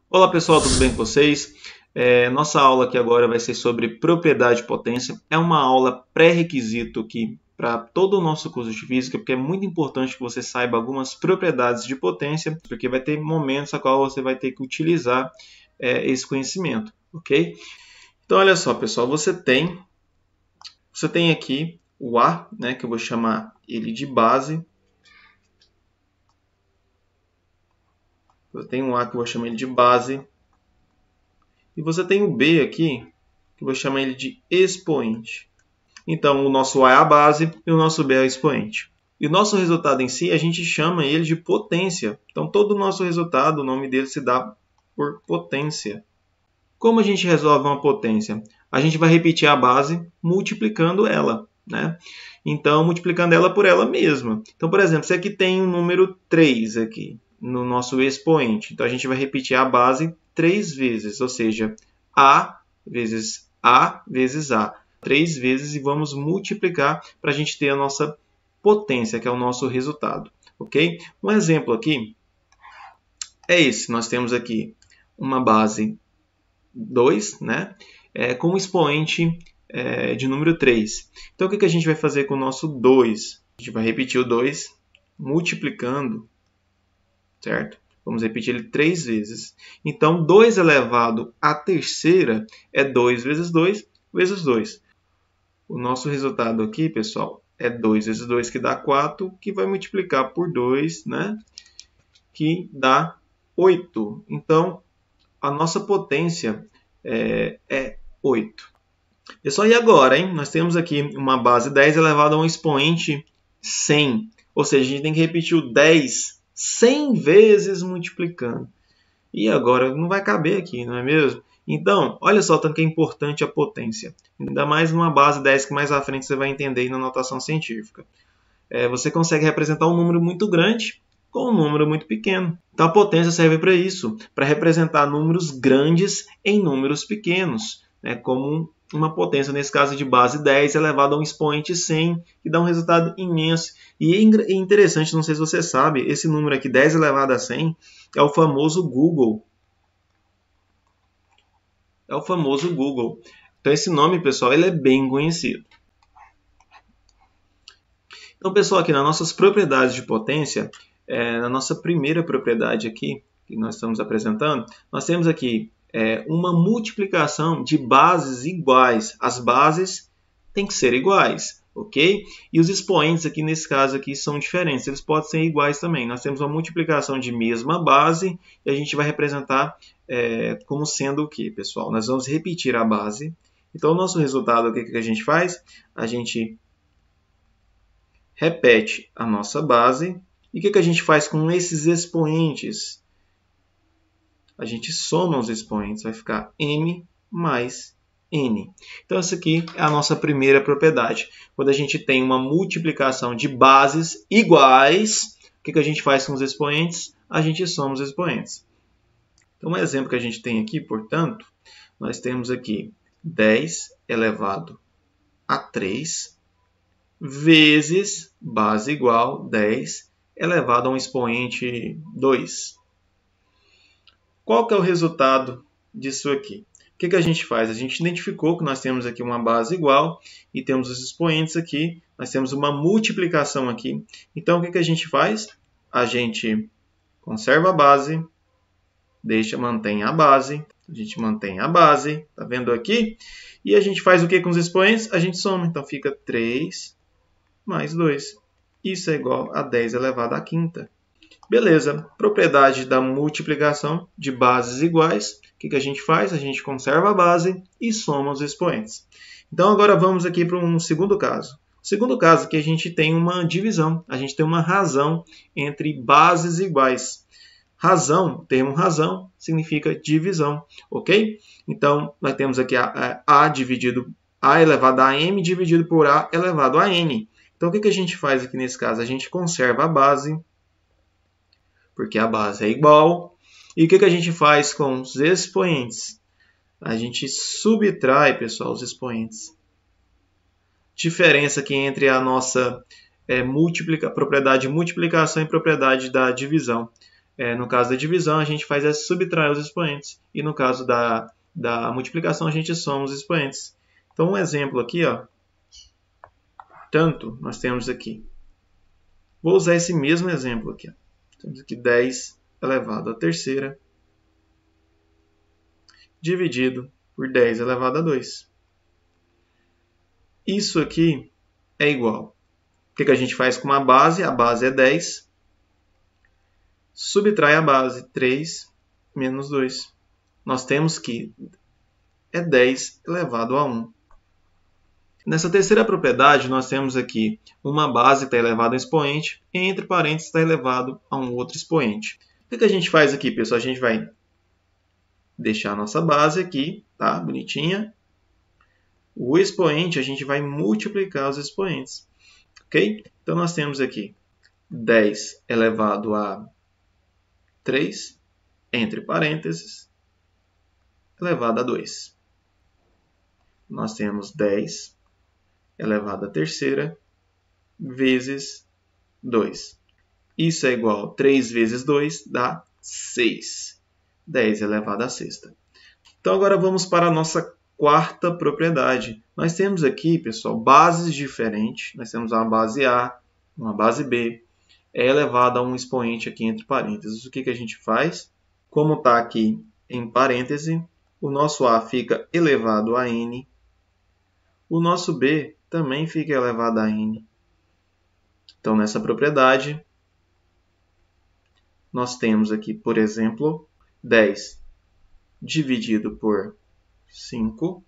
Olá pessoal, tudo bem com vocês? Nossa aula aqui agora vai ser sobre propriedade de potência. É uma aula pré-requisito aqui para todo o nosso curso de física, porque é muito importante que você saiba algumas propriedades de potência, porque vai ter momentos a qual você vai ter que utilizar esse conhecimento, ok? Então olha só pessoal, você tem aqui o A, né, que eu vou chamar ele de base. Eu tenho um A que eu vou chamar ele de base. E você tem o B aqui, que eu vou chamar ele de expoente. Então, o nosso A é a base e o nosso B é o expoente. E o nosso resultado em si, a gente chama ele de potência. Então, todo o nosso resultado, o nome dele se dá por potência. Como a gente resolve uma potência? A gente vai repetir a base multiplicando ela, né? Então, multiplicando ela por ela mesma. Então, por exemplo, se aqui tem um número 3 aqui no nosso expoente. Então, a gente vai repetir a base 3 vezes, ou seja, A vezes A vezes A. 3 vezes e vamos multiplicar para a gente ter a nossa potência, que é o nosso resultado. Ok? Um exemplo aqui é esse. Nós temos aqui uma base 2, né? Com um expoente de número 3. Então, o que a gente vai fazer com o nosso 2? A gente vai repetir o 2 multiplicando, certo? Vamos repetir ele 3 vezes. Então, 2 elevado à terceira é 2 vezes 2 vezes 2. O nosso resultado aqui, pessoal, é 2 vezes 2, que dá 4, que vai multiplicar por 2, né? Que dá 8. Então, a nossa potência é 8. Pessoal, e agora, hein? Nós temos aqui uma base 10 elevado a um expoente 100. Ou seja, a gente tem que repetir o 10 100 vezes multiplicando. E agora não vai caber aqui, não é mesmo? Então, olha só o tanto que é importante a potência. Ainda mais numa base 10 que mais à frente você vai entender aí na notação científica. Você consegue representar um número muito grande com um número muito pequeno. Então a potência serve para isso, para representar números grandes em números pequenos, né? Como uma potência, nesse caso de base 10, elevado a um expoente 100, que dá um resultado imenso. E é interessante, não sei se você sabe, esse número aqui, 10 elevado a 100, é o famoso Google. É o famoso Google. Então esse nome, pessoal, ele é bem conhecido. Então, pessoal, aqui nas nossas propriedades de potência, na nossa primeira propriedade aqui, que nós estamos apresentando, nós temos aqui uma multiplicação de bases iguais. As bases têm que ser iguais, ok? E os expoentes aqui, nesse caso aqui, são diferentes. Eles podem ser iguais também. Nós temos uma multiplicação de mesma base e a gente vai representar como sendo o quê, pessoal? Nós vamos repetir a base. Então, o nosso resultado, o que a gente faz? A gente repete a nossa base. E o que a gente faz com esses expoentes? A gente soma os expoentes, vai ficar m mais n. Então, essa aqui é a nossa primeira propriedade. Quando a gente tem uma multiplicação de bases iguais, o que a gente faz com os expoentes? A gente soma os expoentes. Então, um exemplo que a gente tem aqui, portanto, nós temos aqui 10 elevado a 3 vezes base igual 10 elevado a um expoente 2. Qual que é o resultado disso aqui? O que a gente faz? A gente identificou que nós temos aqui uma base igual e temos os expoentes aqui, nós temos uma multiplicação aqui. Então, o que a gente faz? A gente conserva a base, mantém a base, a gente mantém a base, tá vendo aqui? E a gente faz o que com os expoentes? A gente soma, então fica 3 mais 2. Isso é igual a 10 elevado à quinta. Beleza, propriedade da multiplicação de bases iguais. O que a gente faz? A gente conserva a base e soma os expoentes. Então, agora vamos aqui para um segundo caso. O segundo caso é que a gente tem uma divisão, a gente tem uma razão entre bases iguais. Razão, o termo razão, significa divisão, ok? Então, nós temos aqui a elevado a m dividido por a elevado a n. Então, o que a gente faz aqui nesse caso? A gente conserva a base, porque a base é igual. E o que a gente faz com os expoentes? A gente subtrai, pessoal, os expoentes. Diferença aqui entre a nossa propriedade de multiplicação e propriedade da divisão. No caso da divisão, a gente faz é subtrair os expoentes. E no caso da multiplicação, a gente soma os expoentes. Então, um exemplo aqui, ó, tanto nós temos aqui. Vou usar esse mesmo exemplo aqui. Ó. Temos aqui 10 elevado à terceira dividido por 10 elevado a 2. Isso aqui é igual. O que a gente faz com uma base? A base é 10. Subtrai a base, 3 menos 2. Nós temos que é 10 elevado a 1. Nessa terceira propriedade, nós temos aqui uma base que está elevada a um expoente, e entre parênteses está elevado a um outro expoente. O que a gente faz aqui, pessoal? A gente vai deixar a nossa base aqui, tá? Bonitinha. O expoente, a gente vai multiplicar os expoentes. Ok? Então, nós temos aqui 10 elevado a 3, entre parênteses, elevado a 2. Nós temos 10 elevado à terceira vezes 2. Isso é igual a 3 vezes 2 dá 6. 10 elevado à sexta. Então, agora vamos para a nossa quarta propriedade. Nós temos aqui, pessoal, bases diferentes. Nós temos uma base A, uma base B. É elevado a um expoente aqui entre parênteses. O que a gente faz? Como está aqui em parêntese, o nosso A fica elevado a N. O nosso B também fica elevado a N. Então, nessa propriedade, nós temos aqui, por exemplo, 10 dividido por 5.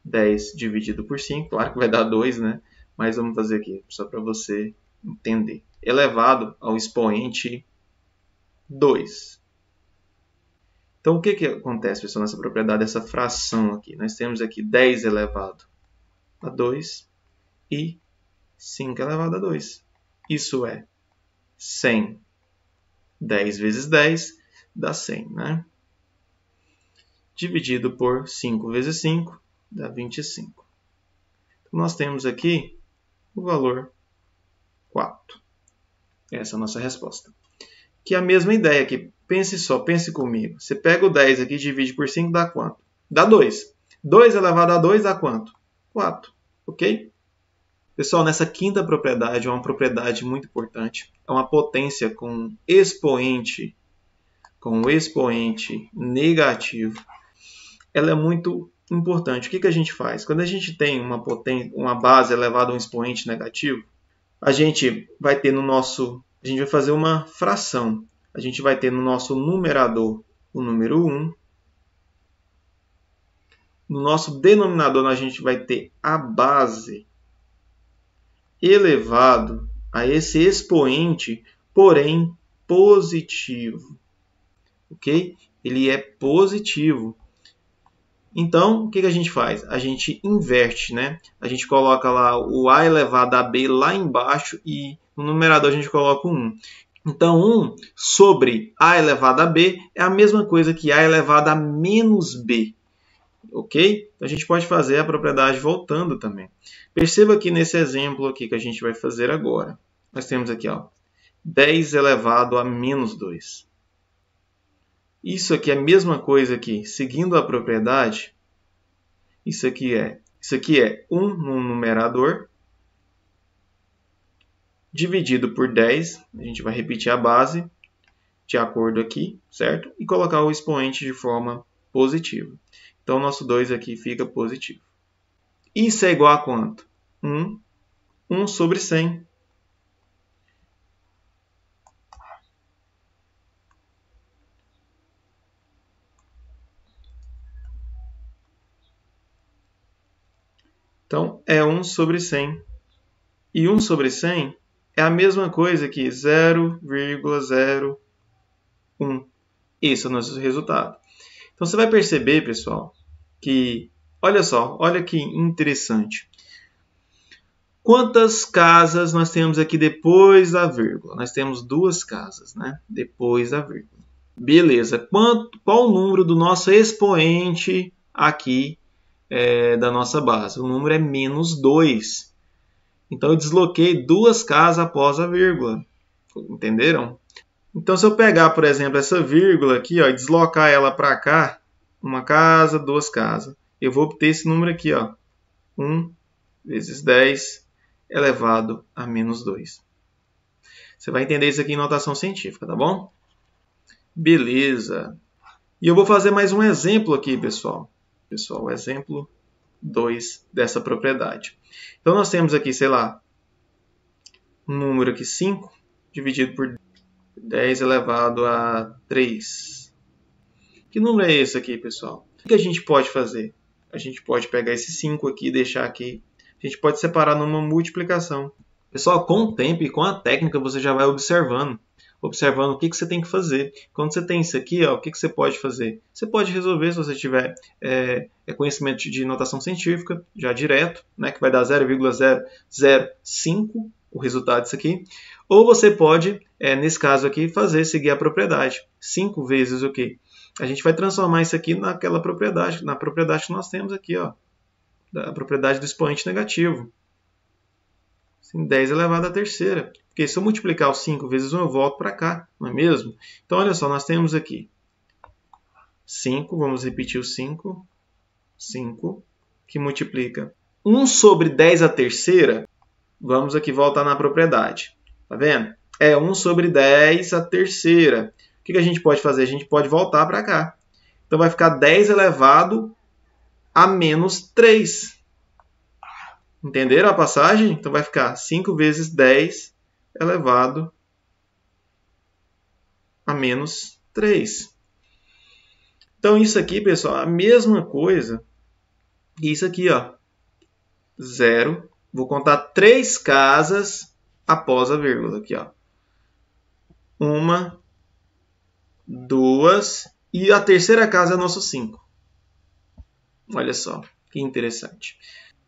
10 dividido por 5, claro que vai dar 2, né? Mas vamos fazer aqui, só para você entender. Elevado ao expoente 2. Então, o que acontece, pessoal, nessa propriedade, essa fração aqui? Nós temos aqui 10 elevado a 2 e 5 elevado a 2. Isso é 100. 10 vezes 10 dá 100, né? Dividido por 5 vezes 5 dá 25. Então, nós temos aqui o valor 4. Essa é a nossa resposta. Que é a mesma ideia aqui. Pense comigo. Você pega o 10 aqui e divide por 5, dá quanto? Dá 2. 2 elevado a 2 dá quanto? 4. Ok? Pessoal, nessa quinta propriedade, é uma propriedade muito importante. É uma potência com expoente negativo. Ela é muito importante. O que a gente faz? Quando a gente tem uma base elevada a um expoente negativo, a gente vai fazer uma fração. A gente vai ter no nosso numerador o número 1. No nosso denominador, a gente vai ter a base elevado a esse expoente, porém positivo. Ok? Ele é positivo. Então, o que a gente faz? A gente inverte, né? A gente coloca lá o A elevado a B lá embaixo e no numerador a gente coloca o 1. Então, 1 sobre A elevado a B é a mesma coisa que A elevado a menos B. Ok? Então, a gente pode fazer a propriedade voltando também. Perceba que nesse exemplo aqui que a gente vai fazer agora, nós temos aqui, ó, 10 elevado a menos 2. Isso aqui é a mesma coisa aqui, seguindo a propriedade, isso aqui é 1 no numerador, dividido por 10, a gente vai repetir a base de acordo aqui, certo? E colocar o expoente de forma positiva. Então, o nosso 2 aqui fica positivo. Isso é igual a quanto? 1 sobre 100. Então, é 1 sobre 100. E 1 sobre 100 é a mesma coisa que 0,01. Esse é o nosso resultado. Então, você vai perceber, pessoal, que, olha só, olha que interessante. Quantas casas nós temos aqui depois da vírgula? Nós temos 2 casas, né? Depois da vírgula. Beleza. Qual o número do nosso expoente aqui da nossa base? O número é menos 2. Então, eu desloquei 2 casas após a vírgula. Entenderam? Então, se eu pegar, por exemplo, essa vírgula aqui, ó, e deslocar ela para cá, uma casa, duas casas, eu vou obter esse número aqui, ó, 1 vezes 10 elevado a menos 2. Você vai entender isso aqui em notação científica, tá bom? Beleza. E eu vou fazer mais um exemplo aqui, pessoal. Pessoal, exemplo 2 dessa propriedade. Então, nós temos aqui, sei lá, um número aqui 5 dividido por 10 elevado a 3. Que número é esse aqui, pessoal? O que a gente pode fazer? A gente pode pegar esse 5 aqui e deixar aqui. A gente pode separar numa multiplicação. Pessoal, com o tempo e com a técnica, você já vai observando o que você tem que fazer. Quando você tem isso aqui, ó, o que você pode fazer? Você pode resolver se você tiver conhecimento de notação científica, já direto, né, que vai dar 0,005 o resultado disso aqui. Ou você pode, nesse caso aqui, seguir a propriedade. 5 vezes o quê? A gente vai transformar isso aqui naquela propriedade, na propriedade que nós temos aqui, ó, da propriedade do expoente negativo. 10 elevado à terceira. Porque se eu multiplicar o 5 vezes 1, eu volto para cá, não é mesmo? Então, olha só, nós temos aqui 5, vamos repetir o 5, 5, que multiplica 1 sobre 10 à terceira. Vamos aqui voltar na propriedade. Tá vendo? É 1 sobre 10 à terceira. O que a gente pode fazer? A gente pode voltar para cá. Então, vai ficar 10 elevado a menos 3. Entenderam a passagem? Então, vai ficar 5 vezes 10 elevado a menos 3. Então, isso aqui, pessoal, a mesma coisa que isso aqui, ó. 0. Vou contar 3 casas após a vírgula aqui, ó. 1, 2, e a terceira casa é nosso 5. Olha só, que interessante.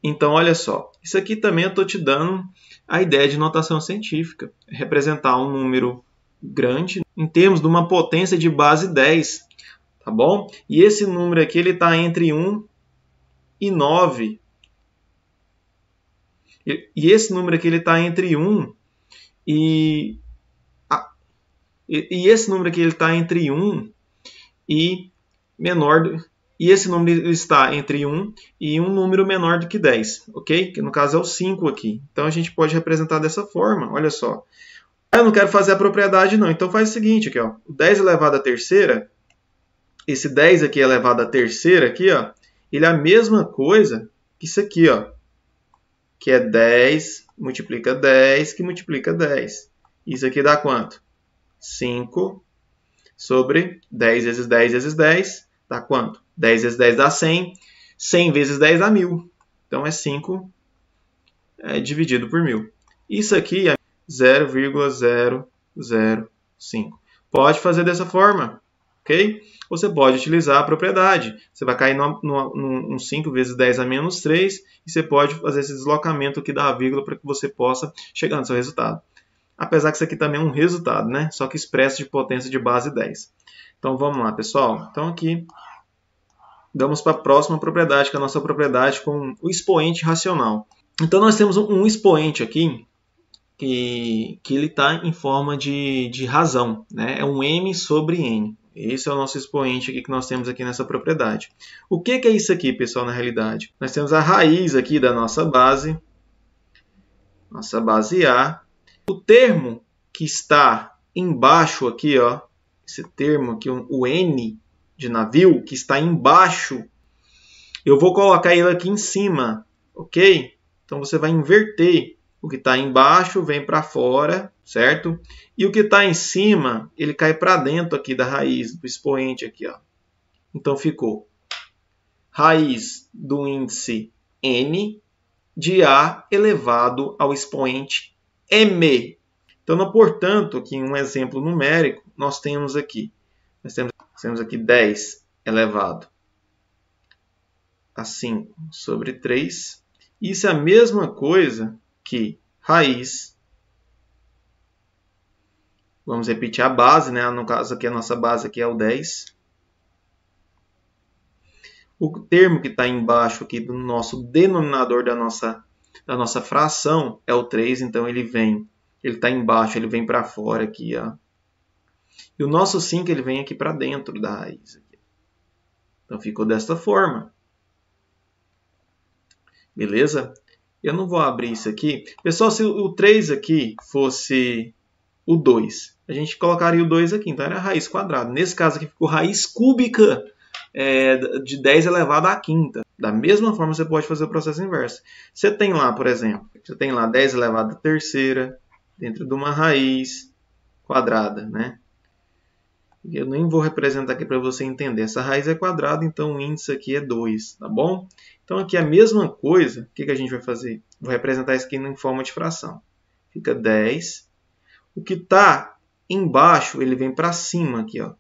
Então, olha só, isso aqui também eu estou te dando a ideia de notação científica. Representar um número grande em termos de uma potência de base 10. Tá bom? E esse número aqui está entre 1 e 9. E esse número aqui está entre 1 e... E esse número aqui está entre 1 e menor do... E esse número está entre 1 e um número menor do que 10, ok? Que no caso é o 5 aqui. Então, a gente pode representar dessa forma, olha só. Eu não quero fazer a propriedade, não. Então, faz o seguinte, aqui, ó. 10 elevado à terceira, esse 10 aqui elevado à terceira, aqui, ó, ele é a mesma coisa que isso aqui, ó. Que é 10 multiplica 10, que multiplica 10. Isso aqui dá quanto? 5 sobre 10 vezes 10 vezes 10, dá quanto? 10 vezes 10 dá 100. 100 vezes 10 dá 1000. Então, é 5 dividido por 1000. Isso aqui é 0,005. Pode fazer dessa forma, ok? Você pode utilizar a propriedade. Você vai cair num 5 vezes 10 a menos 3 e você pode fazer esse deslocamento aqui da vírgula para que você possa chegar no seu resultado. Apesar que isso aqui também é um resultado, né? Só que expresso de potência de base 10. Então, vamos lá, pessoal. Então, aqui, vamos para a próxima propriedade, que é a nossa propriedade com o expoente racional. Então, nós temos um expoente aqui, que ele está em forma de razão, né? É um m sobre n. Esse é o nosso expoente aqui que nós temos aqui nessa propriedade. O que é isso aqui, pessoal, na realidade? Nós temos a raiz aqui da nossa base A. O termo que está embaixo aqui, ó, esse termo aqui, o n de navio, que está embaixo, eu vou colocar ele aqui em cima, ok? Então, você vai inverter. O que está embaixo vem para fora, certo? E o que está em cima, ele cai para dentro aqui da raiz, do expoente aqui, ó. Então, ficou raiz do índice n de A elevado ao expoente m. Então, portanto, aqui em um exemplo numérico, nós temos aqui 10 elevado a 5 sobre 3. Isso é a mesma coisa que raiz. Vamos repetir a base, né? No caso aqui, a nossa base aqui é o 10. O termo que está embaixo aqui do nosso denominador da nossa fração é o 3, então ele está embaixo, ele vem para fora aqui, ó. E o nosso 5 ele vem aqui para dentro da raiz. Então ficou desta forma. Beleza? Eu não vou abrir isso aqui. Pessoal, se o 3 aqui fosse o 2, a gente colocaria o 2 aqui. Então era raiz quadrada. Nesse caso aqui ficou raiz cúbica de 10 elevado à quinta. Da mesma forma, você pode fazer o processo inverso. Você tem lá, por exemplo, você tem lá 10 elevado à terceira dentro de uma raiz quadrada, né? Eu nem vou representar aqui para você entender. Essa raiz é quadrada, então o índice aqui é 2, tá bom? Então aqui a mesma coisa, o que a gente vai fazer? Vou representar isso aqui em forma de fração. Fica 10. O que está embaixo, ele vem para cima aqui, ó.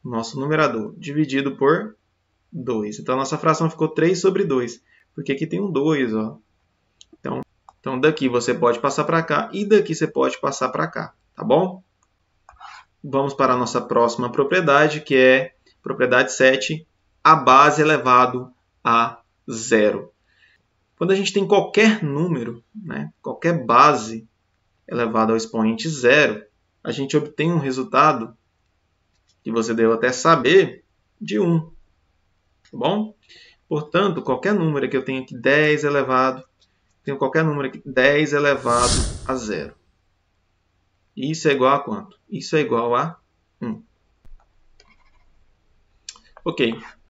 Nosso numerador, dividido por 2. Então a nossa fração ficou 3 sobre 2, porque aqui tem um 2, ó. Então daqui você pode passar para cá e daqui você pode passar para cá, tá bom? Vamos para a nossa próxima propriedade, que é propriedade 7, a base elevado a zero. Quando a gente tem qualquer número, né, qualquer base elevada ao expoente zero, a gente obtém um resultado, que você deve até saber, de 1. Tá bom? Portanto, qualquer número que eu tenho aqui 10 elevado, tenho qualquer número aqui 10 elevado a zero. Isso é igual a quanto? Isso é igual a 1. Ok.